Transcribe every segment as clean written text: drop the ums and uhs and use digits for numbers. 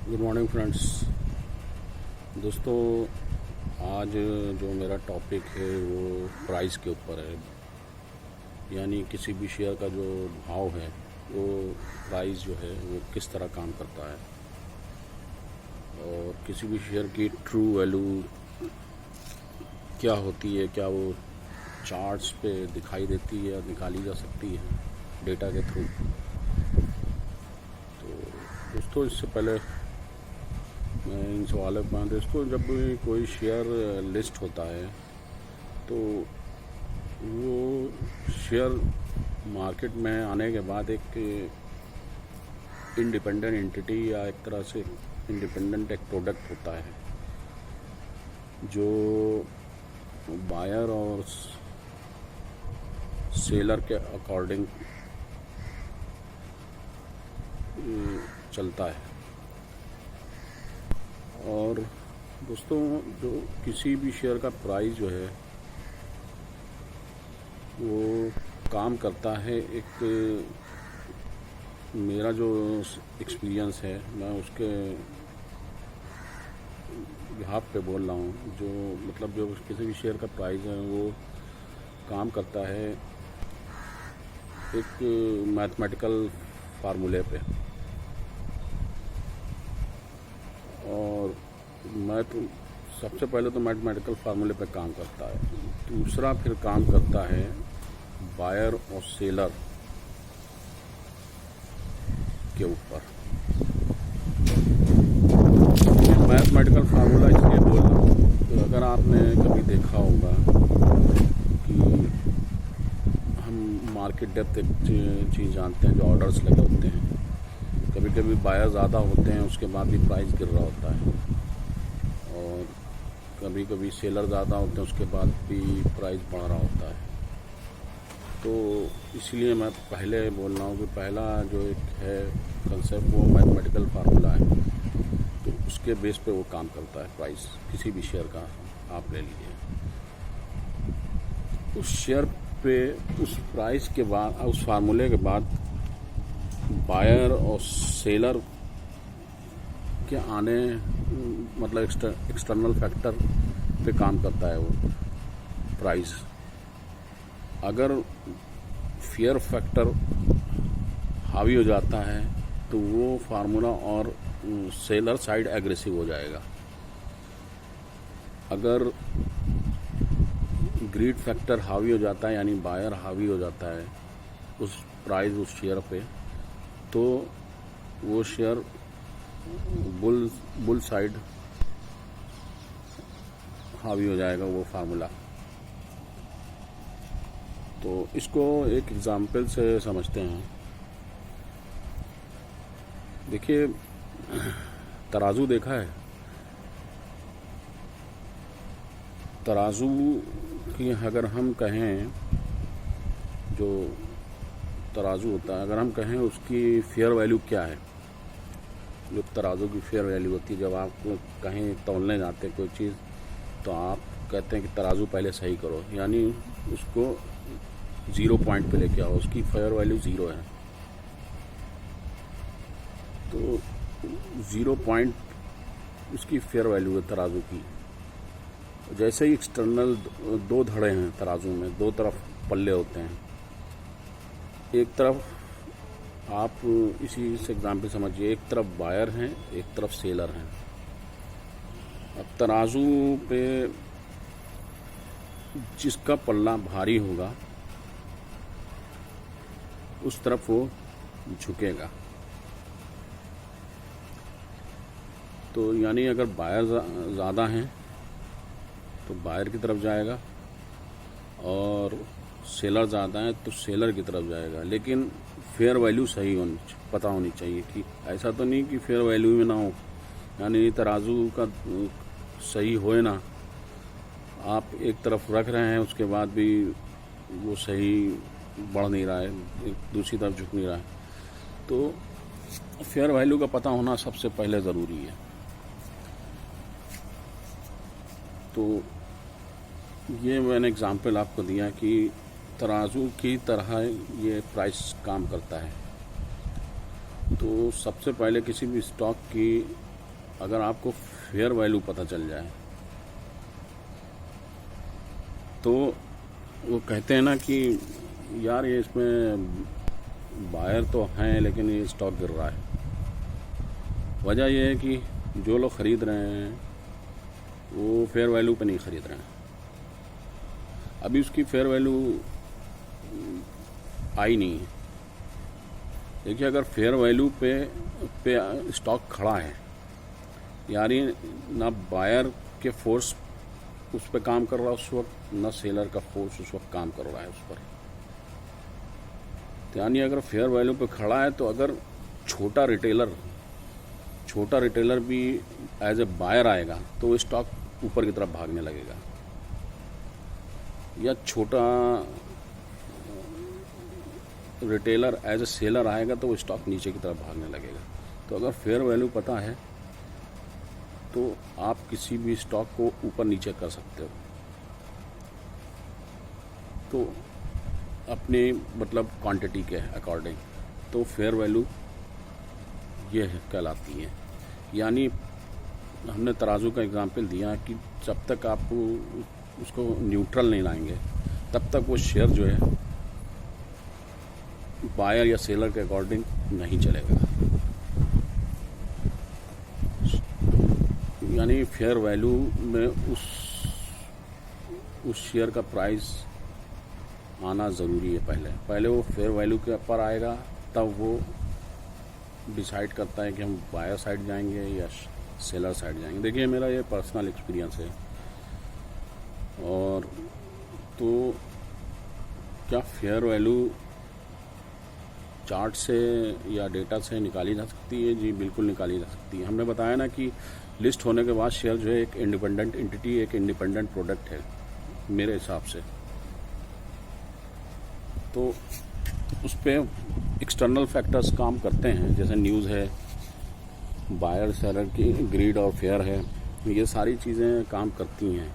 Good morning friends. दोस्तों, आज जो मेरा टॉपिक है वो प्राइस के ऊपर है। यानी किसी भी शेयर का जो भाव है वो प्राइस जो है वो किस तरह काम करता है और किसी भी शेयर की ट्रू वैल्यू क्या होती है, क्या वो चार्ट्स पे दिखाई देती है या निकाली जा सकती है डेटा के थ्रू। तो दोस्तों, इससे पहले मैं इन सवालों पर दोस्तों, जब भी कोई शेयर लिस्ट होता है तो वो शेयर मार्केट में आने के बाद एक इंडिपेंडेंट एंटिटी या एक तरह से इंडिपेंडेंट एक प्रोडक्ट होता है जो बायर और सेलर के अकॉर्डिंग चलता है। और दोस्तों, जो किसी भी शेयर का प्राइस जो है वो काम करता है, एक मेरा जो एक्सपीरियंस है मैं उसके बिहाफ पे बोल रहा हूँ। जो मतलब जो किसी भी शेयर का प्राइस है वो काम करता है एक मैथमेटिकल फार्मूले पे। और मैं तो सबसे पहले तो मैथमेटिकल फार्मूले पे काम करता है, दूसरा फिर काम करता है बायर और सेलर के ऊपर। मैथमेटिकल फार्मूला इसलिए बोल रहा हूँ तो अगर आपने कभी देखा होगा कि हम मार्केट डेप्थ एक चीज़ जानते हैं, जो ऑर्डर्स लगे होते हैं, कभी कभी बायर ज़्यादा होते हैं उसके बाद भी प्राइस गिर रहा होता है, और कभी कभी सेलर ज़्यादा होते हैं उसके बाद भी प्राइस बढ़ रहा होता है। तो इसलिए मैं पहले बोल रहा हूँ कि पहला जो एक है कंसेप्ट वो मैथमेटिकल फार्मूला है, तो उसके बेस पे वो काम करता है। प्राइस किसी भी शेयर का आप ले लीजिए, उस शेयर पे उस प्राइस के बाद, उस फार्मूले के बाद बायर और सेलर के आने मतलब एक्सटर्नल फैक्टर पे काम करता है वो प्राइस। अगर फियर फैक्टर हावी हो जाता है तो वो फार्मूला और सेलर साइड एग्रेसिव हो जाएगा। अगर ग्रीड फैक्टर हावी हो जाता है यानी बायर हावी हो जाता है उस प्राइस उस शेयर पे, तो वो शेयर बुल साइड हावी हो जाएगा वो फार्मूला। तो इसको एक एग्जाम्पल से समझते हैं। देखिए, तराजू देखा है? तराजू की अगर हम कहें, जो तराजू होता है, अगर हम कहें उसकी फेयर वैल्यू क्या है, जो तराजू की फेयर वैल्यू होती है, जब आप कहीं तौलने जाते हैं कोई चीज़ तो आप कहते हैं कि तराजू पहले सही करो, यानी उसको 0 पॉइंट पे लेके आओ, उसकी फेयर वैल्यू 0 है। तो 0 पॉइंट उसकी फेयर वैल्यू है तराजू की। जैसे ही एक्सटर्नल दो धड़े हैं तराजू में, दो तरफ पल्ले होते हैं, एक तरफ आप इसी से एग्जाम्पल समझिए, एक तरफ बायर हैं एक तरफ सेलर हैं। अब तराजू पे जिसका पल्ला भारी होगा उस तरफ वो झुकेगा। तो यानी अगर बायर ज़्यादा हैं तो बायर की तरफ जाएगा और सेलर ज़्यादा है तो सेलर की तरफ जाएगा। लेकिन फेयर वैल्यू सही पता होनी चाहिए, कि ऐसा तो नहीं कि फेयर वैल्यू में ना हो, यानी तराजू का सही होए ना, आप एक तरफ रख रहे हैं उसके बाद भी वो सही बढ़ नहीं रहा है, दूसरी तरफ झुक नहीं रहा है। तो फेयर वैल्यू का पता होना सबसे पहले ज़रूरी है। तो ये मैंने एग्जांपल आपको दिया कि तराजू की तरह ये प्राइस काम करता है। तो सबसे पहले किसी भी स्टॉक की अगर आपको फेयर वैल्यू पता चल जाए तो वो कहते हैं ना कि यार ये इसमें बायर तो हैं लेकिन ये स्टॉक गिर रहा है। वजह ये है कि जो लोग ख़रीद रहे हैं वो फेयर वैल्यू पे नहीं ख़रीद रहे हैं। अभी उसकी फेयर वैल्यू आई नहीं है। देखिए, अगर फेयर वैल्यू पे स्टॉक खड़ा है, यानी ना बायर के फोर्स उस पर काम कर रहा है उस वक्त, ना सेलर का फोर्स उस वक्त काम कर रहा है उस पर, यानी अगर फेयर वैल्यू पे खड़ा है तो अगर छोटा रिटेलर भी एज ए बायर आएगा तो वो स्टॉक ऊपर की तरफ भागने लगेगा, या छोटा रिटेलर एज ए सेलर आएगा तो वो स्टॉक नीचे की तरफ भागने लगेगा। तो अगर फेयर वैल्यू पता है तो आप किसी भी स्टॉक को ऊपर नीचे कर सकते हो। तो अपने मतलब क्वांटिटी के अकॉर्डिंग तो फेयर वैल्यू ये कहलाती है। यानी हमने तराजू का एग्जांपल दिया कि जब तक आप उसको न्यूट्रल नहीं लाएंगे तब तक वो शेयर जो है बायर या सेलर के अकॉर्डिंग नहीं चलेगा। यानी फेयर वैल्यू में उस शेयर का प्राइस आना ज़रूरी है। पहले वो फेयर वैल्यू के ऊपर आएगा, तब वो डिसाइड करता है कि हम बायर साइड जाएंगे या सेलर साइड जाएंगे। देखिए, मेरा ये पर्सनल एक्सपीरियंस है। और तो क्या फेयर वैल्यू चार्ट से या डेटा से निकाली जा सकती है? जी बिल्कुल निकाली जा सकती है। हमने बताया ना कि लिस्ट होने के बाद शेयर जो है एक इंडिपेंडेंट एंटिटी, एक इंडिपेंडेंट प्रोडक्ट है मेरे हिसाब से। तो उस पर एक्सटर्नल फैक्टर्स काम करते हैं, जैसे न्यूज़ है, बायर सेलर की ग्रीड और फेयर है, ये सारी चीज़ें काम करती हैं।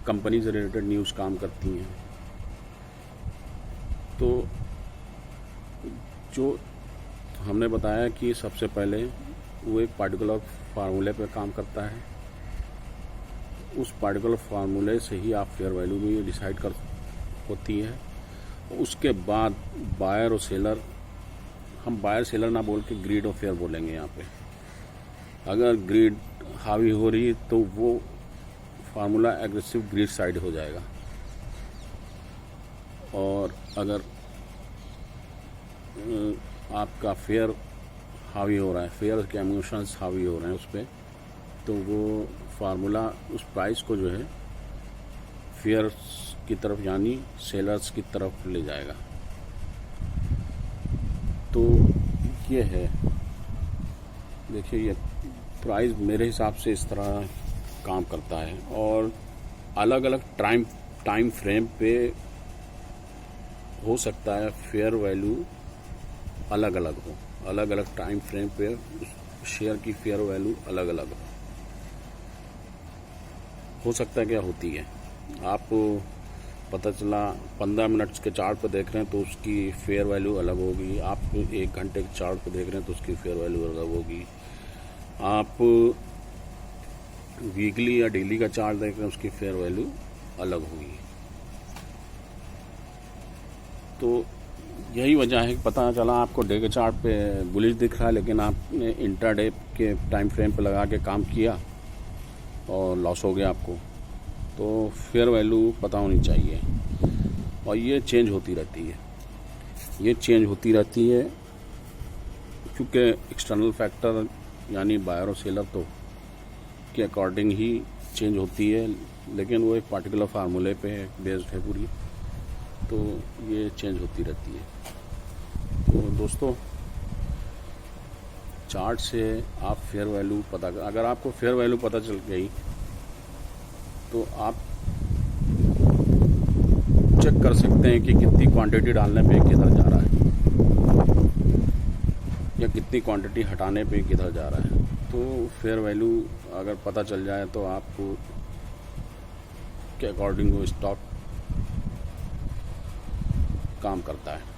कंपनी से रिलेटेड न्यूज़ काम करती हैं। तो जो हमने बताया कि सबसे पहले वो एक पार्टिकुलर फार्मूले पे काम करता है, उस पार्टिकुलर फार्मूले से ही आप फेयर वैल्यू भी डिसाइड कर होती है। उसके बाद बायर और सेलर, हम बायर सेलर ना बोल के ग्रीड और फेयर बोलेंगे यहाँ पे। अगर ग्रीड हावी हो रही तो वो फार्मूला एग्रेसिव ग्रीड साइड हो जाएगा, और अगर आपका फेयर हावी हो रहा है, फेयर के इमोशंस हावी हो रहे हैं उस पर, तो वो फार्मूला उस प्राइस को जो है फेयर की तरफ यानी सेलर्स की तरफ ले जाएगा। तो ये है, देखिए ये प्राइस मेरे हिसाब से इस तरह काम करता है। और अलग अलग टाइम फ्रेम पे हो सकता है फेयर वैल्यू अलग अलग हो, अलग अलग टाइम फ्रेम पे शेयर की फेयर वैल्यू अलग अलग हो सकता है। क्या होती है, आप पता चला 15 मिनट्स के चार्ट पर देख रहे हैं तो उसकी फेयर वैल्यू अलग होगी, आप 1 घंटे के चार्ट पर देख रहे हैं तो उसकी फेयर वैल्यू अलग होगी, आप वीकली या डेली का चार्ट देख रहे हैं उसकी फेयर वैल्यू अलग होगी। तो यही वजह है कि पता चला आपको डे के चार्ट पे बुलिश दिख रहा है, लेकिन आपने इंट्राडे के टाइम फ्रेम पे लगा के काम किया और लॉस हो गया आपको। तो फेयर वैल्यू पता होनी चाहिए, और ये चेंज होती रहती है, क्योंकि एक्सटर्नल फैक्टर यानी बायर और सेलर तो के अकॉर्डिंग ही चेंज होती है, लेकिन वो एक पार्टिकुलर फार्मूले पे बेस्ड है पूरी, तो ये चेंज होती रहती है। तो दोस्तों, चार्ट से आप फेयर वैल्यू अगर आपको फेयर वैल्यू पता चल गई तो आप चेक कर सकते हैं कि कितनी क्वांटिटी डालने पे किधर जा रहा है या कितनी क्वांटिटी हटाने पे किधर जा रहा है। तो फेयर वैल्यू अगर पता चल जाए तो आपको के अकॉर्डिंग वो स्टॉक काम करता है।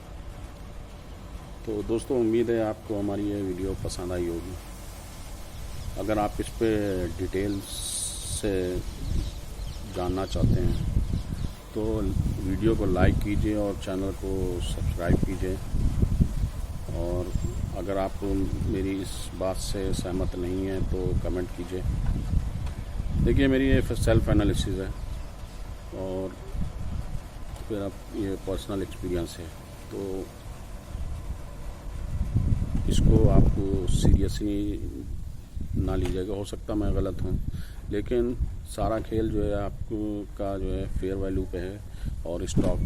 तो दोस्तों, उम्मीद है आपको हमारी ये वीडियो पसंद आई होगी। अगर आप इस पे डिटेल्स से जानना चाहते हैं तो वीडियो को लाइक कीजिए और चैनल को सब्सक्राइब कीजिए। और अगर आप मेरी इस बात से सहमत नहीं हैं तो कमेंट कीजिए। देखिए, मेरी ये सेल्फ एनालिसिस है और फिर अब ये पर्सनल एक्सपीरियंस है, तो इसको आपको सीरियसली ना लीजिएगा। हो सकता मैं गलत हूँ, लेकिन सारा खेल जो है आपको का जो है फेयर वैल्यू पे है और स्टॉक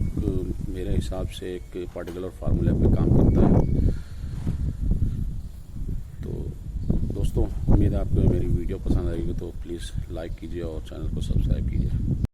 मेरे हिसाब से एक पर्टिकुलर फार्मूले पे काम करता है। तो दोस्तों, उम्मीद है आपको मेरी वीडियो पसंद आएगी, तो प्लीज़ लाइक कीजिए और चैनल को सब्सक्राइब कीजिए।